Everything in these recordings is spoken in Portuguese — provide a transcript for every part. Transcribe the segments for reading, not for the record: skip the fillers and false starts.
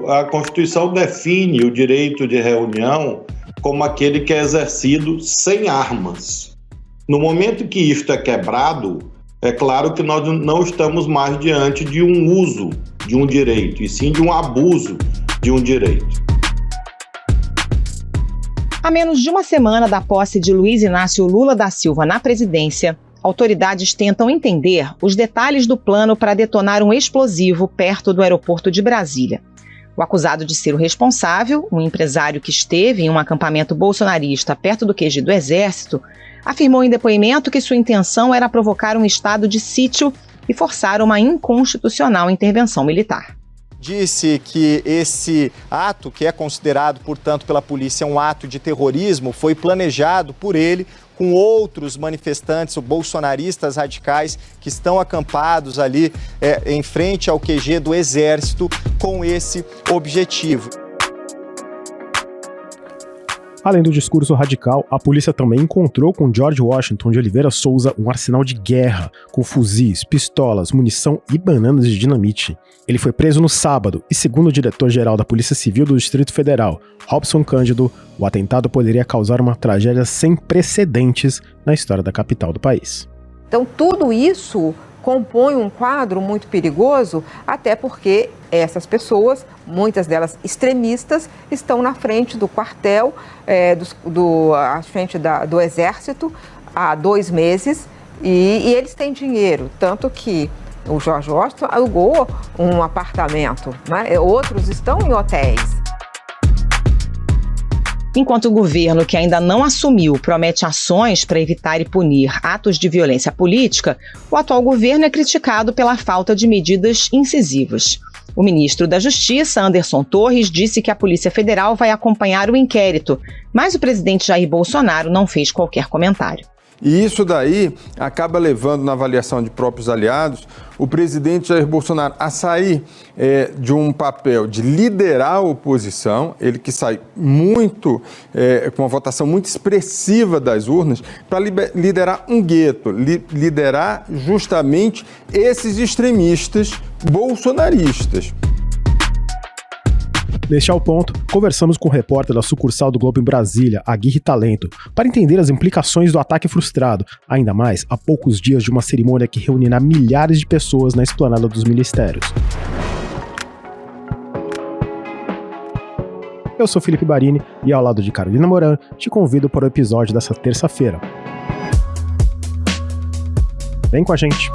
A Constituição define o direito de reunião como aquele que é exercido sem armas. No momento que isto é quebrado, é claro que nós não estamos mais diante de um uso de um direito, e sim de um abuso de um direito. A menos de uma semana da posse de Luiz Inácio Lula da Silva na presidência, autoridades tentam entender os detalhes do plano para detonar um explosivo perto do aeroporto de Brasília. O acusado de ser o responsável, um empresário que esteve em um acampamento bolsonarista perto do QG do Exército, afirmou em depoimento que sua intenção era provocar um estado de sítio e forçar uma inconstitucional intervenção militar. Disse que esse ato, que é considerado, portanto, pela polícia um ato de terrorismo, foi planejado por ele com outros manifestantes ou bolsonaristas radicais que estão acampados ali em frente ao QG do Exército com esse objetivo. Além do discurso radical, a polícia também encontrou com George Washington de Oliveira Souza um arsenal de guerra, com fuzis, pistolas, munição e bananas de dinamite. Ele foi preso no sábado e, segundo o diretor-geral da Polícia Civil do Distrito Federal, Robson Cândido, o atentado poderia causar uma tragédia sem precedentes na história da capital do país. Então, tudo isso compõe um quadro muito perigoso, até porque essas pessoas, muitas delas extremistas, estão na frente do quartel, à frente do Exército há 2 meses e eles têm dinheiro, tanto que o George Washington alugou um apartamento, né? Outros estão em hotéis. Enquanto o governo, que ainda não assumiu, promete ações para evitar e punir atos de violência política, o atual governo é criticado pela falta de medidas incisivas. O ministro da Justiça, Anderson Torres, disse que a Polícia Federal vai acompanhar o inquérito, mas o presidente Jair Bolsonaro não fez qualquer comentário. E isso daí acaba levando, na avaliação de próprios aliados, o presidente Jair Bolsonaro a sair de um papel de liderar a oposição, ele que sai muito, com uma votação muito expressiva das urnas, para liderar um gueto, liderar justamente esses extremistas bolsonaristas. Neste Ao Ponto, conversamos com o repórter da sucursal do Globo em Brasília, Aguirre Talento, para entender as implicações do ataque frustrado, ainda mais a poucos dias de uma cerimônia que reunirá milhares de pessoas na esplanada dos ministérios. Eu sou Felipe Barini e, ao lado de Carolina Moran, te convido para o episódio dessa terça-feira. Vem com a gente!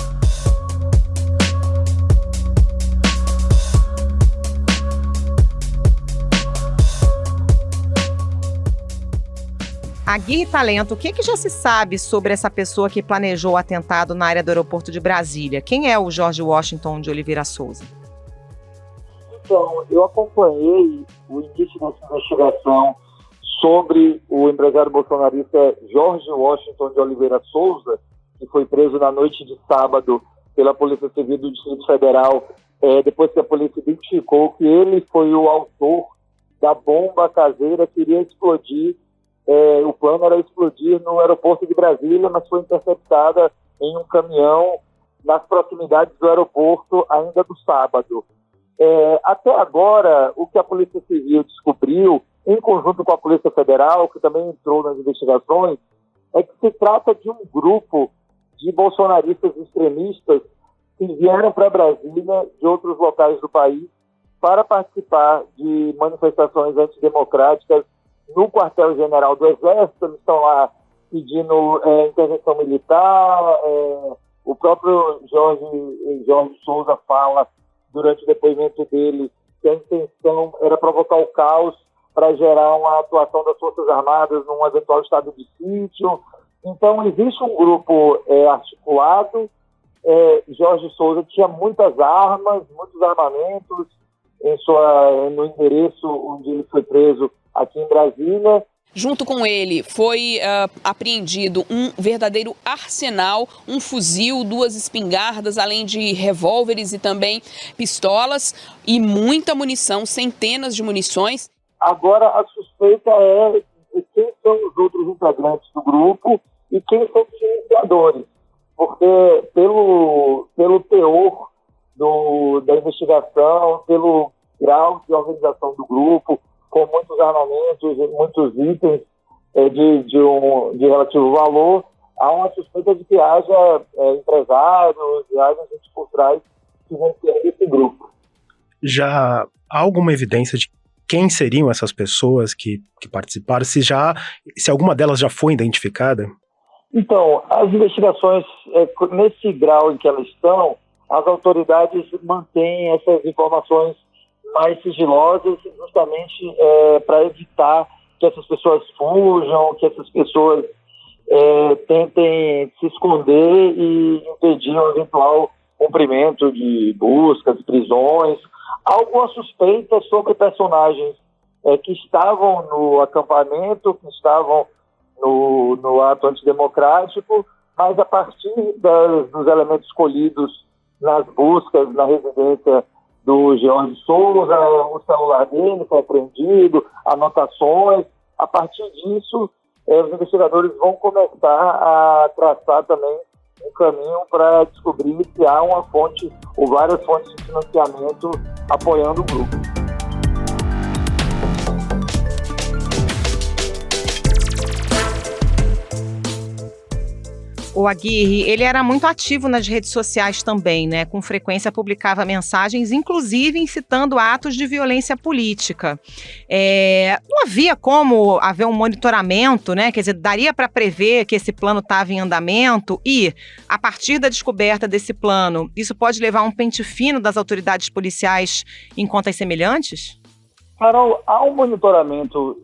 Aguirre Talento, o que já se sabe sobre essa pessoa que planejou o atentado na área do aeroporto de Brasília? Quem é o George Washington de Oliveira Souza? Então, eu acompanhei o início dessa investigação sobre o empresário bolsonarista George Washington de Oliveira Souza, que foi preso na noite de sábado pela Polícia Civil do Distrito Federal, depois que a polícia identificou que ele foi o autor da bomba caseira que iria explodir. O plano era explodir no aeroporto de Brasília, mas foi interceptada em um caminhão nas proximidades do aeroporto ainda do sábado. Até agora, o que a Polícia Civil descobriu, em conjunto com a Polícia Federal, que também entrou nas investigações, é que se trata de um grupo de bolsonaristas extremistas que vieram para Brasília de outros locais do país para participar de manifestações antidemocráticas no quartel-general do Exército. Eles estão lá pedindo intervenção militar. O próprio Jorge Souza fala, durante o depoimento dele, que a intenção era provocar o caos para gerar uma atuação das Forças Armadas num eventual estado de sítio. Então, existe um grupo articulado. Jorge Souza tinha muitas armas, muitos armamentos no endereço onde ele foi preso, aqui em Brasília. Junto com ele foi apreendido um verdadeiro arsenal, um fuzil, 2 espingardas, além de revólveres e também pistolas e muita munição, centenas de munições. Agora a suspeita é quem são os outros integrantes do grupo e quem são os iniciadores, porque pelo teor da investigação, pelo grau de organização do grupo, com muitos armamentos, muitos itens de relativo valor. Há uma suspeita de que haja empresários, haja gente por trás que vão ter esse grupo. Já há alguma evidência de quem seriam essas pessoas que participaram? Se alguma delas já foi identificada? Então, as investigações, nesse grau em que elas estão, as autoridades mantêm essas informações mais sigilosas, justamente para evitar que essas pessoas fujam, que essas pessoas tentem se esconder e impedir um eventual cumprimento de buscas, prisões. Há alguma suspeita sobre personagens que estavam no acampamento, que estavam no ato antidemocrático, mas a partir dos elementos colhidos nas buscas na residência do Jorge Souza, o celular dele foi apreendido, anotações. A partir disso, os investigadores vão começar a traçar também um caminho para descobrir se há uma fonte ou várias fontes de financiamento apoiando o grupo. O Aguirre, ele era muito ativo nas redes sociais também, né? Com frequência publicava mensagens, inclusive incitando atos de violência política. Não havia como haver um monitoramento, né? Quer dizer, daria para prever que esse plano estava em andamento e, a partir da descoberta desse plano, isso pode levar a um pente fino das autoridades policiais em contas semelhantes? Carol, há um monitoramento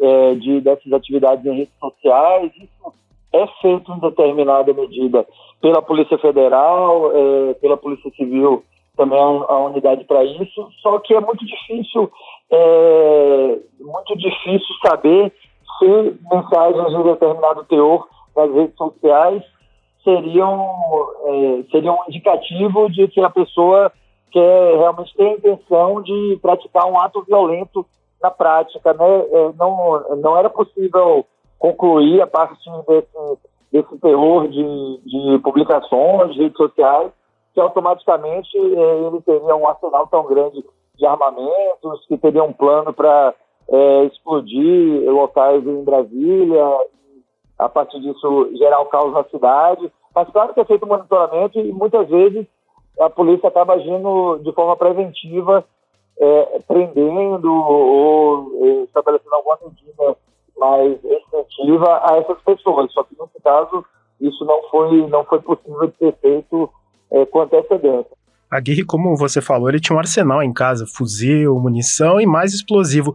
dessas atividades em redes sociais. Isso é feito em determinada medida pela Polícia Federal, pela Polícia Civil, também há unidade para isso, só que é muito difícil saber se mensagens de determinado teor nas redes sociais seriam um indicativo de que a pessoa realmente tem a intenção de praticar um ato violento na prática, né? Não era possível concluir a partir desse teor de publicações, de redes sociais, que automaticamente ele teria um arsenal tão grande de armamentos, que teria um plano para explodir locais em Brasília, a partir disso gerar o caos na cidade. Mas claro que é feito um monitoramento e muitas vezes a polícia acaba agindo de forma preventiva, prendendo ou estabelecendo alguma medida mais extensiva a essas pessoas. Só que, nesse caso, isso não foi possível de ser feito com antecedência. Aguirre, como você falou, ele tinha um arsenal em casa, fuzil, munição e mais explosivo.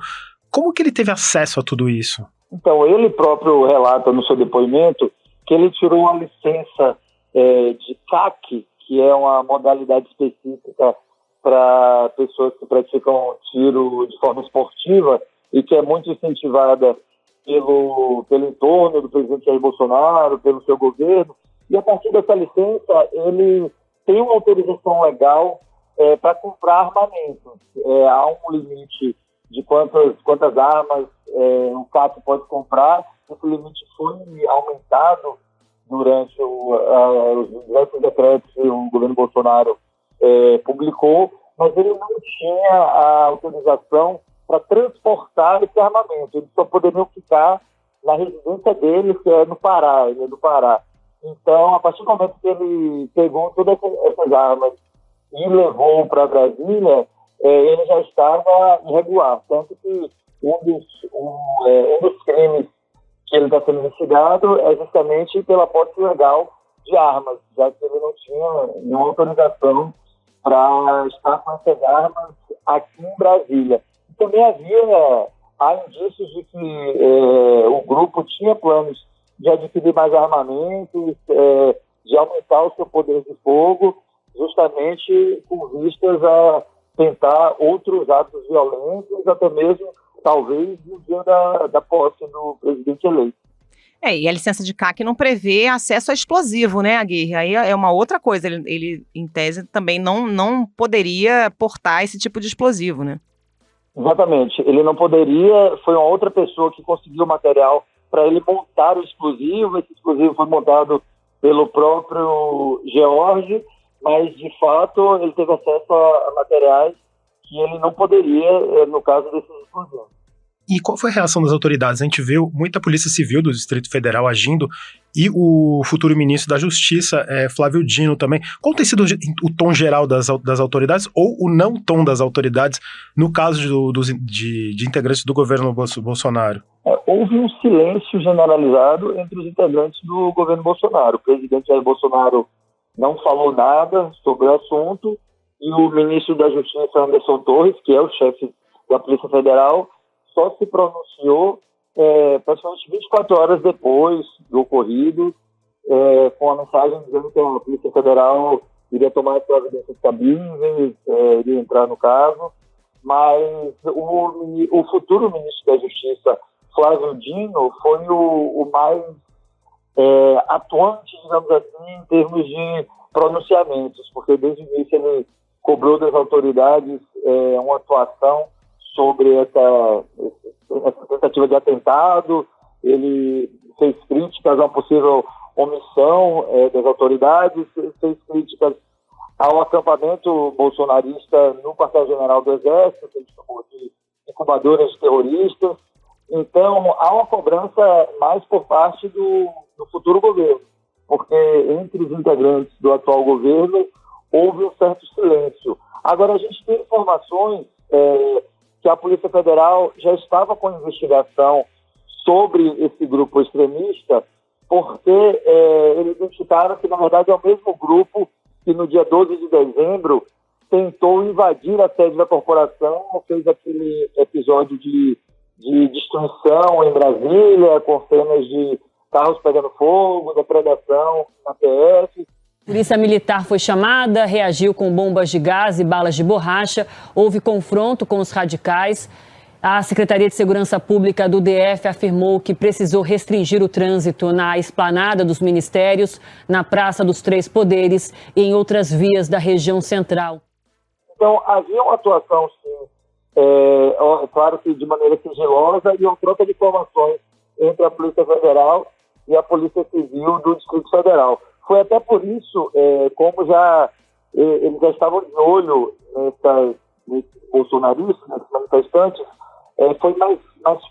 Como que ele teve acesso a tudo isso? Então, ele próprio relata no seu depoimento que ele tirou uma licença de CAC, que é uma modalidade específica para pessoas que praticam tiro de forma esportiva e que é muito incentivada pelo entorno do presidente Jair Bolsonaro, pelo seu governo, e a partir dessa licença ele tem uma autorização legal para comprar armamentos. Há um limite de quantas armas o CAC pode comprar. Esse limite foi aumentado durante os diversos decretos que o governo Bolsonaro publicou, mas ele não tinha a autorização para transportar esse armamento. Eles só poderiam ficar na residência dele, que é no Pará, ele é do Pará. Então, a partir do momento que ele pegou todas essas armas e levou para Brasília, ele já estava irregular. Tanto que um dos crimes que ele está sendo investigado é justamente pela posse ilegal de armas, já que ele não tinha nenhuma autorização para estar com essas armas aqui em Brasília. Também há indícios de que o grupo tinha planos de adquirir mais armamentos, de aumentar o seu poder de fogo, justamente com vistas a tentar outros atos violentos, até mesmo, talvez, no dia da posse do presidente eleito. E a licença de CAC não prevê acesso a explosivo, né, Aguirre? Aí é uma outra coisa, ele em tese, também não poderia portar esse tipo de explosivo, né? Exatamente, ele não poderia, foi uma outra pessoa que conseguiu o material para ele montar o explosivo. Esse explosivo foi montado pelo próprio George, mas de fato ele teve acesso a materiais que ele não poderia, no caso desses explosivos. E qual foi a reação das autoridades? A gente viu muita Polícia Civil do Distrito Federal agindo e o futuro ministro da Justiça, Flávio Dino, também. Qual tem sido o tom geral das autoridades ou o não tom das autoridades no caso de integrantes do governo Bolsonaro? Houve um silêncio generalizado entre os integrantes do governo Bolsonaro. O presidente Jair Bolsonaro não falou nada sobre o assunto e o ministro da Justiça, Anderson Torres, que é o chefe da Polícia Federal, só se pronunciou praticamente 24 horas depois do ocorrido, com a mensagem dizendo que a Polícia Federal iria tomar providências cabíveis, iria entrar no caso, mas o futuro ministro da Justiça, Flávio Dino, foi o mais atuante, digamos assim, em termos de pronunciamentos, porque desde o início ele cobrou das autoridades uma atuação sobre essa tentativa de atentado, ele fez críticas a uma possível omissão das autoridades, fez críticas ao acampamento bolsonarista no quartel-general do Exército, que ele chamou de incubadoras de terroristas. Então, há uma cobrança mais por parte do futuro governo, porque entre os integrantes do atual governo houve um certo silêncio. Agora, a gente tem informações que a Polícia Federal já estava com investigação sobre esse grupo extremista, porque eles identificaram que, na verdade, é o mesmo grupo que, no dia 12 de dezembro, tentou invadir a sede da corporação, fez aquele episódio de destruição em Brasília, com cenas de carros pegando fogo, depredação na PF. Polícia Militar foi chamada, reagiu com bombas de gás e balas de borracha. Houve confronto com os radicais. A Secretaria de Segurança Pública do DF afirmou que precisou restringir o trânsito na esplanada dos ministérios, na Praça dos Três Poderes e em outras vias da região central. Então, havia uma atuação, sim, claro que de maneira sigilosa, e uma troca de informações entre a Polícia Federal e a Polícia Civil do Distrito Federal. Foi até por isso, como eles já estavam de olho nesses bolsonaristas, nesses manifestantes, foi mais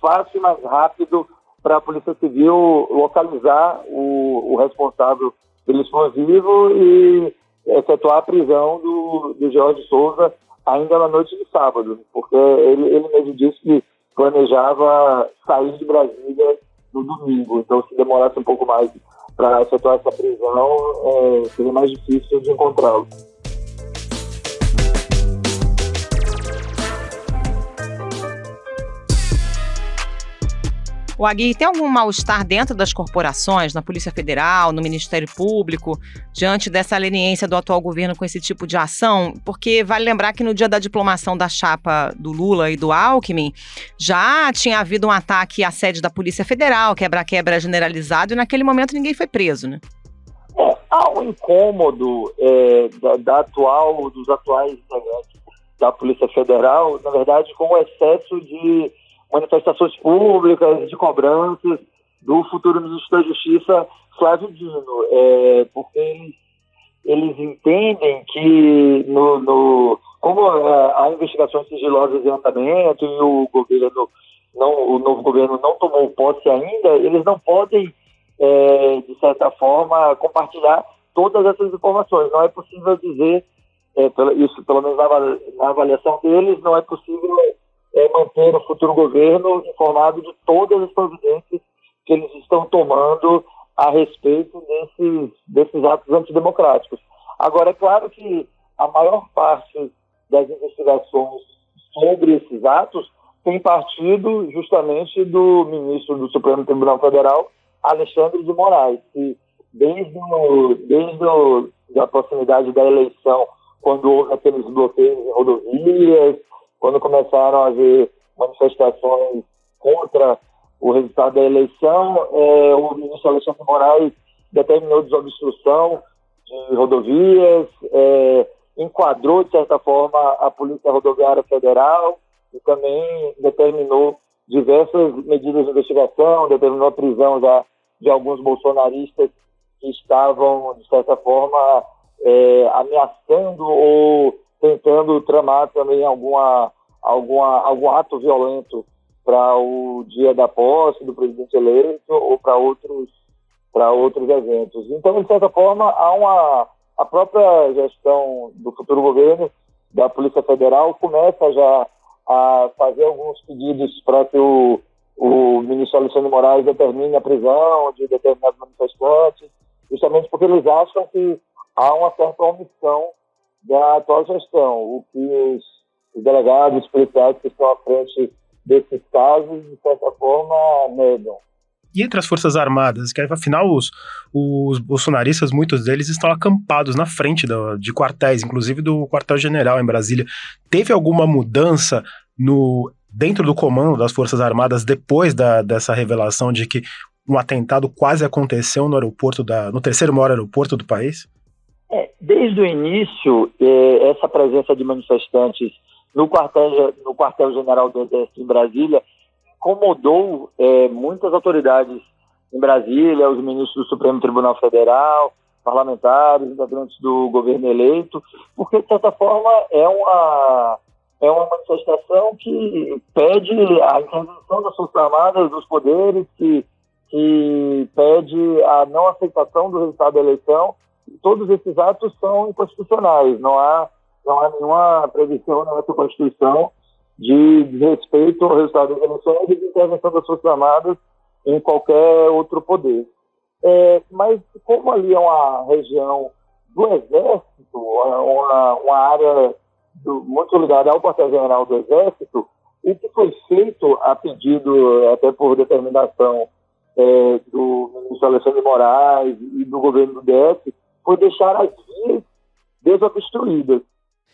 fácil e mais rápido para a Polícia Civil localizar o responsável pelo explosivo e efetuar a prisão do Jorge Souza ainda na noite de sábado, porque ele mesmo disse que planejava sair de Brasília no domingo, então se demorasse um pouco mais para efetuar essa prisão, seria mais difícil de encontrá-lo. O Agui, tem algum mal-estar dentro das corporações, na Polícia Federal, no Ministério Público, diante dessa leniência do atual governo com esse tipo de ação? Porque vale lembrar que no dia da diplomação da chapa do Lula e do Alckmin, já tinha havido um ataque à sede da Polícia Federal, quebra-quebra generalizado, e naquele momento ninguém foi preso, né? Há um incômodo dos atuais integrantes da Polícia Federal, na verdade, com o excesso de manifestações públicas, de cobranças do futuro ministro da Justiça, Flávio Dino, porque eles entendem que, como há investigações sigilosas em andamento e o novo governo não tomou posse ainda, eles não podem, de certa forma, compartilhar todas essas informações. Não é possível dizer, isso pelo menos na avaliação deles, não é possível manter o futuro governo informado de todas as providências que eles estão tomando a respeito desses atos antidemocráticos. Agora, é claro que a maior parte das investigações sobre esses atos tem partido justamente do ministro do Supremo Tribunal Federal, Alexandre de Moraes, que desde a proximidade da eleição, quando houve aqueles bloqueios em rodovias, quando começaram a haver manifestações contra o resultado da eleição, o ministro Alexandre de Moraes determinou desobstrução de rodovias, enquadrou, de certa forma, a Polícia Rodoviária Federal e também determinou diversas medidas de investigação, determinou a prisão de alguns bolsonaristas que estavam, de certa forma, ameaçando ou tentando tramar também algum ato violento para o dia da posse do presidente eleito ou para outros eventos. Então, de certa forma, a própria gestão do futuro governo da Polícia Federal começa já a fazer alguns pedidos para que o ministro Alexandre de Moraes determine a prisão de determinados manifestantes, justamente porque eles acham que há uma certa omissão da atual gestão, o que os delegados, os policiais que estão à frente desses casos, de certa forma, negam. E entre as Forças Armadas, que afinal os bolsonaristas, muitos deles, estão acampados na frente de quartéis, inclusive do quartel-general em Brasília. Teve alguma mudança dentro do comando das Forças Armadas depois dessa revelação de que um atentado quase aconteceu no terceiro maior aeroporto do país? Desde o início, essa presença de manifestantes no quartel-general do Exército em Brasília incomodou muitas autoridades em Brasília, os ministros do Supremo Tribunal Federal, parlamentares, integrantes do governo eleito, porque, de certa forma, é uma manifestação que pede a intervenção das Forças Armadas, dos poderes, que pede a não aceitação do resultado da eleição. E todos esses atos são inconstitucionais. Não há nenhuma previsão na nossa Constituição de respeito ao resultado das eleições e de intervenção das Forças Armadas em qualquer outro poder. Mas como ali é uma região do Exército, uma área muito ligada ao quartel-general do Exército, o que foi feito a pedido, até por determinação do ministro Alexandre de Moraes e do governo do DF, foi deixar as vias desobstruídas.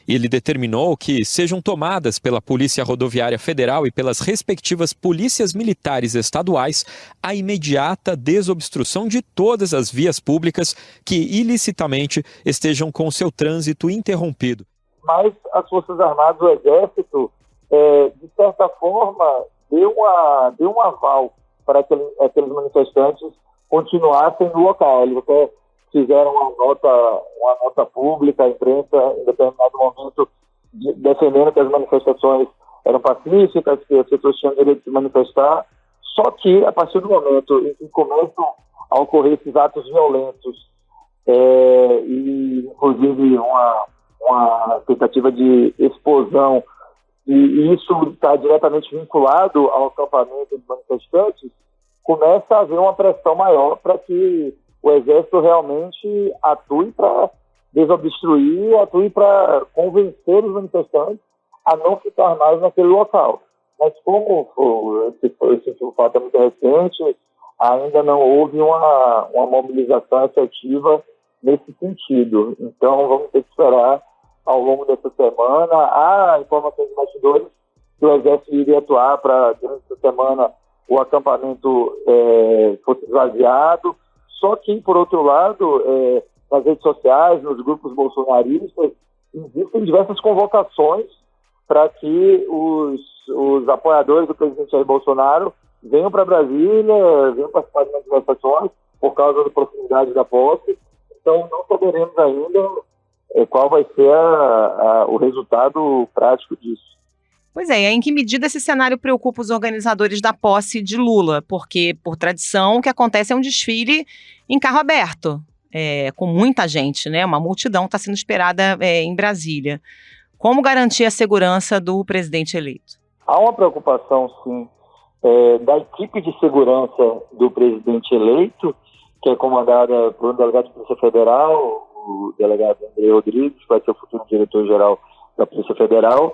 Ele determinou que sejam tomadas pela Polícia Rodoviária Federal e pelas respectivas polícias militares estaduais a imediata desobstrução de todas as vias públicas que ilicitamente estejam com seu trânsito interrompido. Mas as Forças Armadas, o Exército, de certa forma, deu um aval para que aqueles manifestantes continuassem no local. Eles até fizeram uma nota pública à imprensa em determinado momento defendendo que as manifestações eram pacíficas, que as pessoas tinham direito de se manifestar. Só que, a partir do momento em que começam a ocorrer esses atos violentos, e inclusive uma tentativa de explosão, e isso está diretamente vinculado ao acampamento de manifestantes, começa a haver uma pressão maior para que o Exército realmente atue para desobstruir, atue para convencer os manifestantes a não ficar mais naquele local. Mas como esse fato é muito recente, ainda não houve uma mobilização efetiva nesse sentido. Então vamos ter que esperar ao longo dessa semana. Há informações de bastidores que o Exército iria atuar para, durante essa semana, o acampamento fosse esvaziado. Só que, por outro lado, nas redes sociais, nos grupos bolsonaristas, existem diversas convocações para que os apoiadores do presidente Jair Bolsonaro venham para Brasília, venham participar de manifestações por causa da proximidade da posse. Então, não saberemos ainda qual vai ser o resultado prático disso. Pois é, em que medida esse cenário preocupa os organizadores da posse de Lula? Porque, por tradição, o que acontece é um desfile em carro aberto, com muita gente, né? Uma multidão está sendo esperada em Brasília. Como garantir a segurança do presidente eleito? Há uma preocupação, sim, da equipe de segurança do presidente eleito, que é comandada por um delegado de Polícia Federal, o delegado André Rodrigues, que vai ser o futuro diretor-geral da Polícia Federal,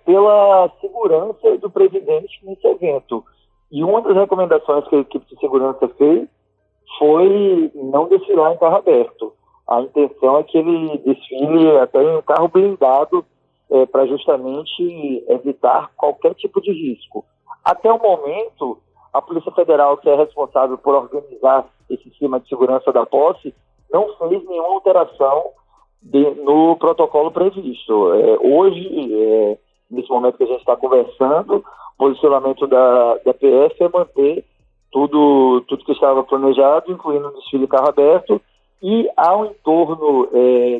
pela segurança do presidente nesse evento. E uma das recomendações que a equipe de segurança fez foi não desfilar em carro aberto. A intenção é que ele desfile até em um carro blindado para justamente evitar qualquer tipo de risco. Até o momento, a Polícia Federal, que é responsável por organizar esse esquema de segurança da posse, não fez nenhuma alteração no protocolo previsto. Hoje, nesse momento que a gente está conversando, o posicionamento da PF é manter tudo que estava planejado, incluindo o desfile carro aberto, e ao entorno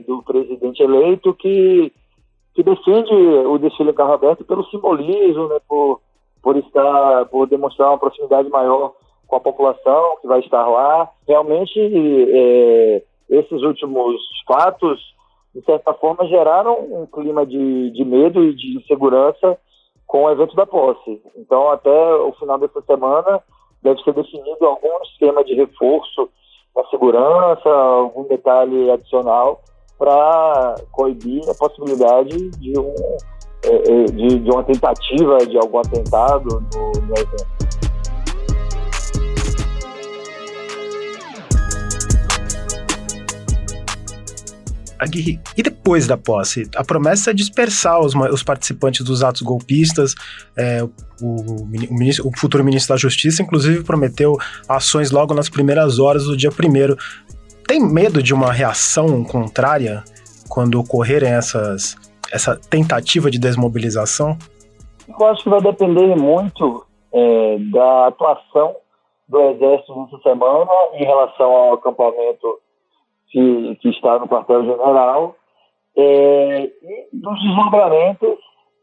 do presidente eleito, que que defende o desfile em carro aberto pelo simbolismo, né, por demonstrar uma proximidade maior com a população que vai estar lá. Realmente, esses últimos fatos, de certa forma, geraram um clima de medo e de insegurança com o evento da posse. Então, até o final dessa semana, deve ser definido algum esquema de reforço na segurança, algum detalhe adicional para coibir a possibilidade de uma tentativa de algum atentado no evento. Aguirre, e depois da posse? A promessa é dispersar os participantes dos atos golpistas. O futuro ministro da Justiça, inclusive, prometeu ações logo nas primeiras horas do dia 1º. Tem medo de uma reação contrária quando ocorrerem essa tentativa de desmobilização? Eu acho que vai depender muito da atuação do Exército nessa semana em relação ao acampamento que está no quartel-general e dos desdobramentos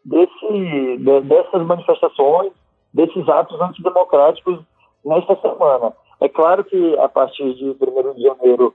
dessas manifestações, desses atos antidemocráticos nesta semana. É claro que a partir de 1º de janeiro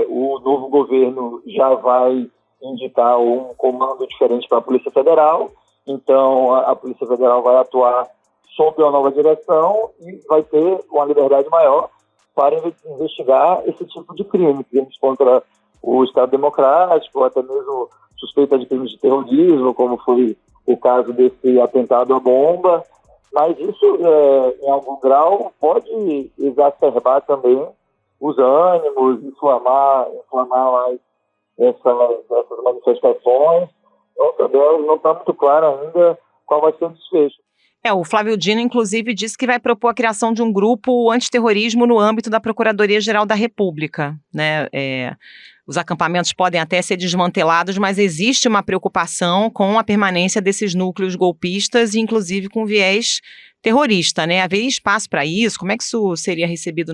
o novo governo já vai indicar um comando diferente para a Polícia Federal, então a Polícia Federal vai atuar sob a nova direção e vai ter uma liberdade maior para investigar esse tipo de crimes contra o Estado Democrático, ou até mesmo suspeita de crimes de terrorismo, como foi o caso desse atentado à bomba. Mas isso, em algum grau, pode exacerbar também os ânimos, inflamar mais essas manifestações. Então, também não está muito claro ainda qual vai ser o desfecho. O Flávio Dino, inclusive, disse que vai propor a criação de um grupo antiterrorismo no âmbito da Procuradoria-Geral da República, né? Os acampamentos podem até ser desmantelados, mas existe uma preocupação com a permanência desses núcleos golpistas, inclusive com viés terrorista, né? Haveria espaço para isso? Como é que isso seria recebido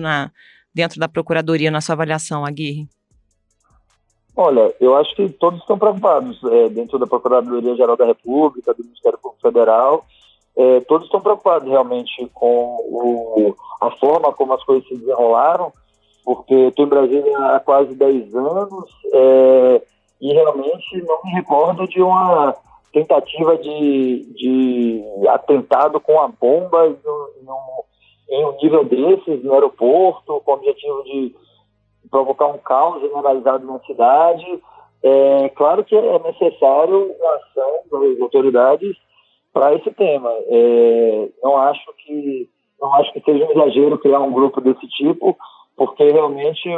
dentro da Procuradoria, na sua avaliação, Aguirre? Olha, eu acho que todos estão preocupados dentro da Procuradoria-Geral da República, do Ministério Público Federal. Todos estão preocupados realmente com a forma como as coisas se desenrolaram, porque eu estou em Brasília há quase 10 anos e realmente não me recordo de uma tentativa de atentado com a bomba em um nível desses no aeroporto, com o objetivo de provocar um caos generalizado na cidade. Claro que é necessário a ação das autoridades para esse tema. Não acho que seja um exagero criar um grupo desse tipo, porque realmente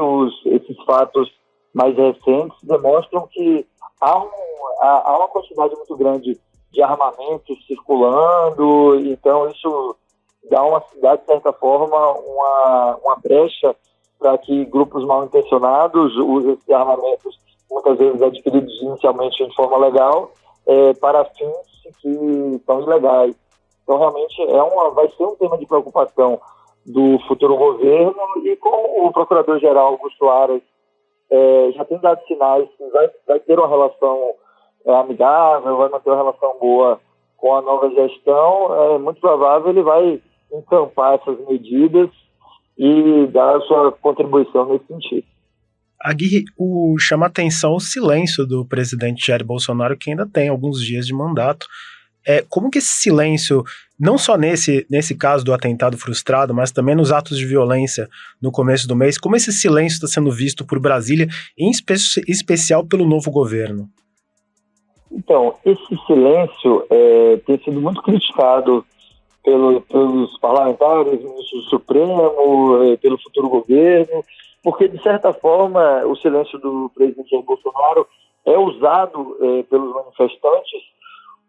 esses fatos mais recentes demonstram que há uma quantidade muito grande de armamentos circulando, então isso dá de certa forma uma brecha para que grupos mal intencionados usem esses armamentos, muitas vezes adquiridos inicialmente de forma legal, para fins que são ilegais. Então, realmente, vai ser um tema de preocupação do futuro governo, e como o Procurador-Geral Augusto Aras já tem dado sinais que vai ter uma relação amigável, vai manter uma relação boa com a nova gestão, é muito provável ele vai encampar essas medidas e dar a sua contribuição nesse sentido. Aguirre, chama atenção o silêncio do presidente Jair Bolsonaro, que ainda tem alguns dias de mandato. Como que esse silêncio, não só nesse caso do atentado frustrado, mas também nos atos de violência no começo do mês, como esse silêncio está sendo visto por Brasília, em especial pelo novo governo? Então, esse silêncio tem sido muito criticado pelos parlamentares, ministro do Supremo, pelo futuro governo, porque, de certa forma, o silêncio do presidente Jair Bolsonaro é usado pelos manifestantes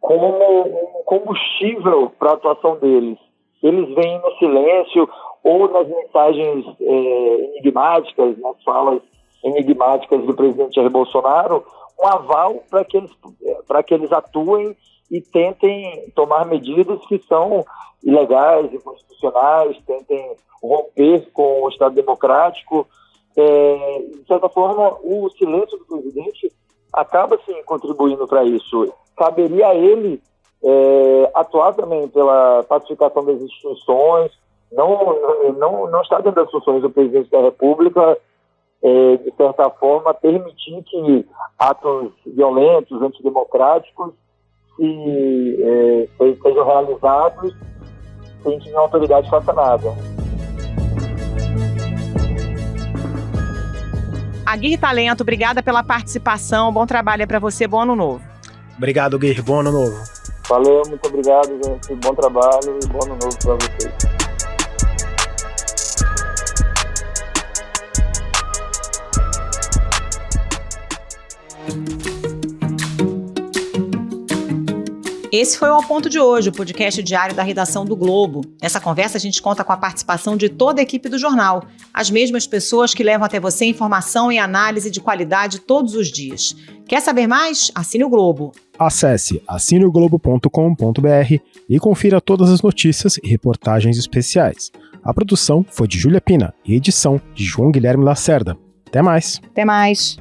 como um combustível para a atuação deles. Eles veem no silêncio ou nas mensagens enigmáticas, nas falas enigmáticas do presidente Jair Bolsonaro, um aval para que eles atuem e tentem tomar medidas que são ilegais, inconstitucionais, tentem romper com o Estado Democrático. De certa forma, o silêncio do presidente acaba sim contribuindo para isso. Caberia a ele atuar também pela pacificação das instituições, não está dentro das funções do presidente da República, de certa forma, permitir que atos violentos, antidemocráticos, sejam realizados sem que a autoridade faça nada. Aguirre Talento, obrigada pela participação, bom trabalho para você, bom ano novo. Obrigado, Aguirre, bom ano novo. Valeu, muito obrigado, gente, bom trabalho e bom ano novo para vocês. Esse foi o Ao Ponto de hoje, o podcast diário da redação do Globo. Nessa conversa a gente conta com a participação de toda a equipe do jornal, as mesmas pessoas que levam até você informação e análise de qualidade todos os dias. Quer saber mais? Assine o Globo. Acesse assineoglobo.com.br e confira todas as notícias e reportagens especiais. A produção foi de Júlia Pina e edição de João Guilherme Lacerda. Até mais! Até mais!